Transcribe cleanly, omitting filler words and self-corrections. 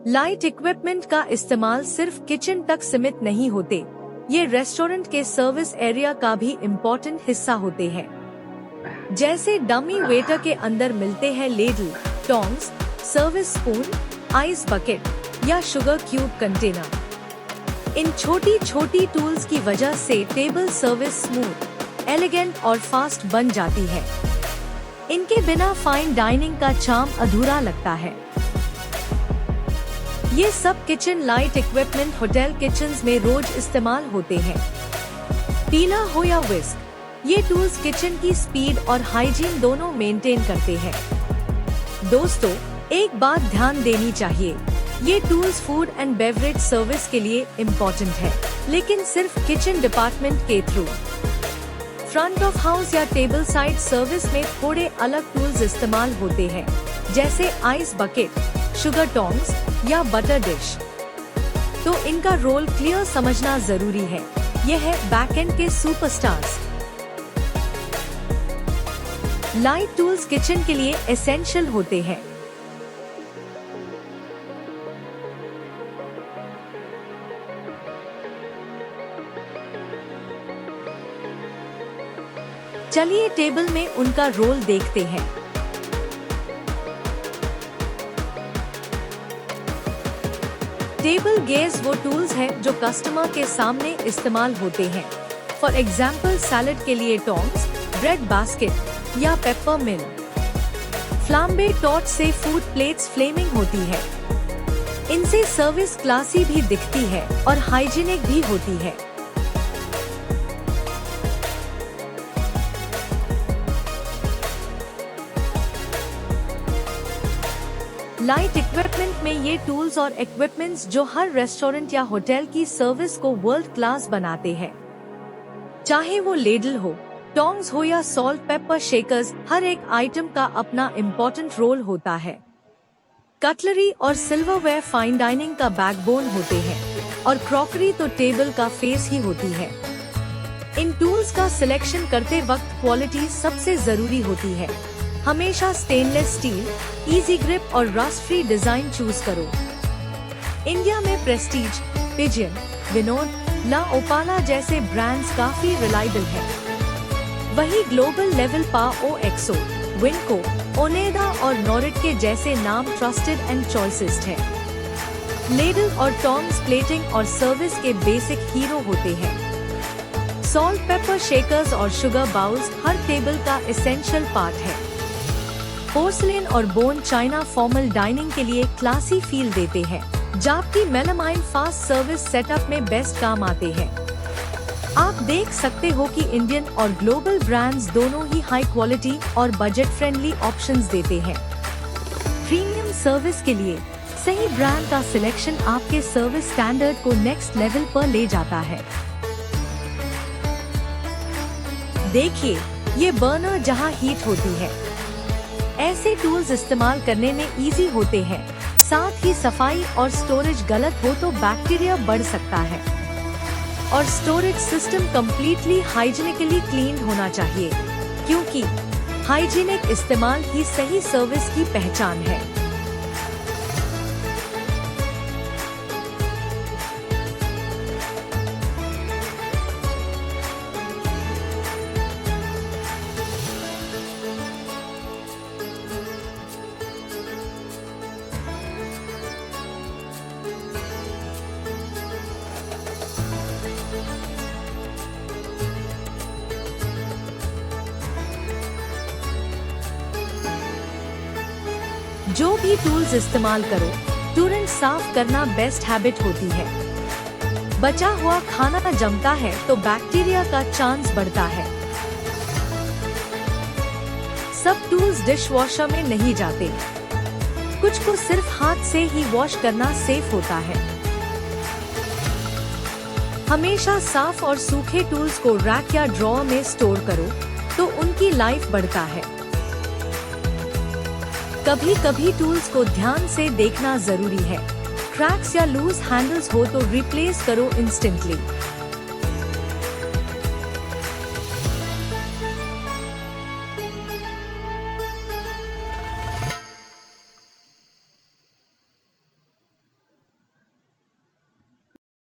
Light equipment का इस्तेमाल सिर्फ किचन तक सीमित नहीं होते, ये रेस्टोरेंट के सर्विस एरिया का भी इम्पोर्टेंट हिस्सा होते हैं। जैसे डमी वेटर के अंदर मिलते हैं ladle, tongs, service spoon, ice bucket या शुगर क्यूब कंटेनर। इन छोटी छोटी टूल्स की वजह से टेबल सर्विस स्मूथ, एलिगेंट और फास्ट बन जाती है। इनके बिना फाइन डाइनिंग का चार्म अधूरा लगता है। ये सब kitchen light equipment hotel kitchens में रोज इस्तेमाल होते हैं। पीला हो या विस्क, ये टूल्स किचन की स्पीड और हाइजीन दोनों मेंटेन करते हैं। दोस्तों, एक बात ध्यान देनी चाहिए, ये tools food and beverage service के लिए इम्पोर्टेंट है, लेकिन सिर्फ किचन डिपार्टमेंट के थ्रू। फ्रंट ऑफ हाउस या टेबल साइड सर्विस में थोड़े अलग टूल्स इस्तेमाल होते हैं, जैसे आइस बकेट, शुगर टोंग्स या बटर डिश। तो इनका रोल क्लियर समझना जरूरी है। यह है बैकएंड के सुपरस्टार्स। लाइट टूल्स किचन के लिए एसेंशियल होते हैं। चलिए टेबल में उनका रोल देखते हैं। टेबल गेयर्स वो टूल्स हैं जो कस्टमर के सामने इस्तेमाल होते हैं। फॉर एग्जाम्पल सैलेड के लिए टोंग्स, ब्रेड बास्केट या पेपर मिल। फ्लाम्बे टॉर्च से फूड प्लेट्स फ्लेमिंग होती है। इनसे सर्विस क्लासी भी दिखती है और हाइजीनिक भी होती है। लाइट इक्विपमेंट में ये टूल्स और इक्विपमेंट्स जो हर रेस्टोरेंट या होटल की सर्विस को वर्ल्ड क्लास बनाते हैं। चाहे वो लेडल हो, टोंग्स हो या सॉल्ट पेपर शेकर्स, हर एक आइटम का अपना इम्पोर्टेंट रोल होता है। कटलरी और सिल्वरवेयर फाइन डाइनिंग का बैकबोन होते हैं और क्रॉकरी तो टेबल का फेस ही होती है। इन टूल्स का सिलेक्शन करते वक्त क्वालिटी सबसे जरूरी होती है। हमेशा स्टेनलेस स्टील, इजी ग्रिप और रस्ट फ्री डिजाइन चूज करो। इंडिया में प्रेस्टीज, पिजियन, विनोद, ला ओपाला जैसे ब्रांड्स काफी रिलायबल हैं। वही ग्लोबल लेवल OXO, विनको, ओनेडा और नॉरिट जैसे नाम ट्रस्टेड एंड चॉइसेस्ट हैं। लेडल और टोंग्स प्लेटिंग और सर्विस के बेसिक हीरो होते हैं। सॉल्ट पेपर शेकर्स और शुगर बाउल्स हर टेबल का एसेंशियल पार्ट है। पोर्सलेन और बोन चाइना फॉर्मल डाइनिंग के लिए क्लासी फील देते हैं, जबकि मेलामाइन फास्ट सर्विस सेटअप में बेस्ट काम आते हैं। आप देख सकते हो कि इंडियन और ग्लोबल ब्रांड्स दोनों ही हाई क्वालिटी और बजट फ्रेंडली ऑप्शंस देते हैं। प्रीमियम सर्विस के लिए सही ब्रांड का सिलेक्शन आपके सर्विस स्टैंडर्ड को नेक्स्ट लेवल पर ले जाता है। देखिए, ये बर्नर जहां हीट होती है। ऐसे टूल्स इस्तेमाल करने में इजी होते हैं, साथ ही सफाई और स्टोरेज गलत हो तो बैक्टीरिया बढ़ सकता है। और storage system completely hygienically clean होना चाहिए, क्योंकि हाइजीनिक इस्तेमाल ही सही सर्विस की पहचान है। जो भी टूल्स इस्तेमाल करो, तुरंत साफ करना बेस्ट हैबिट होती है। बचा हुआ खाना जमता है तो बैक्टीरिया का चांस बढ़ता है। सब टूल्स डिश वॉशर में नहीं जाते, कुछ को सिर्फ हाथ से ही वॉश करना सेफ होता है। हमेशा साफ और सूखे टूल्स को रैक या ड्रॉअर में स्टोर करो तो उनकी लाइफ बढ़ता है। कभी कभी टूल्स को ध्यान से देखना जरूरी है। क्रैक्स या लूज हैंडल्स हो तो रिप्लेस करो इंस्टेंटली।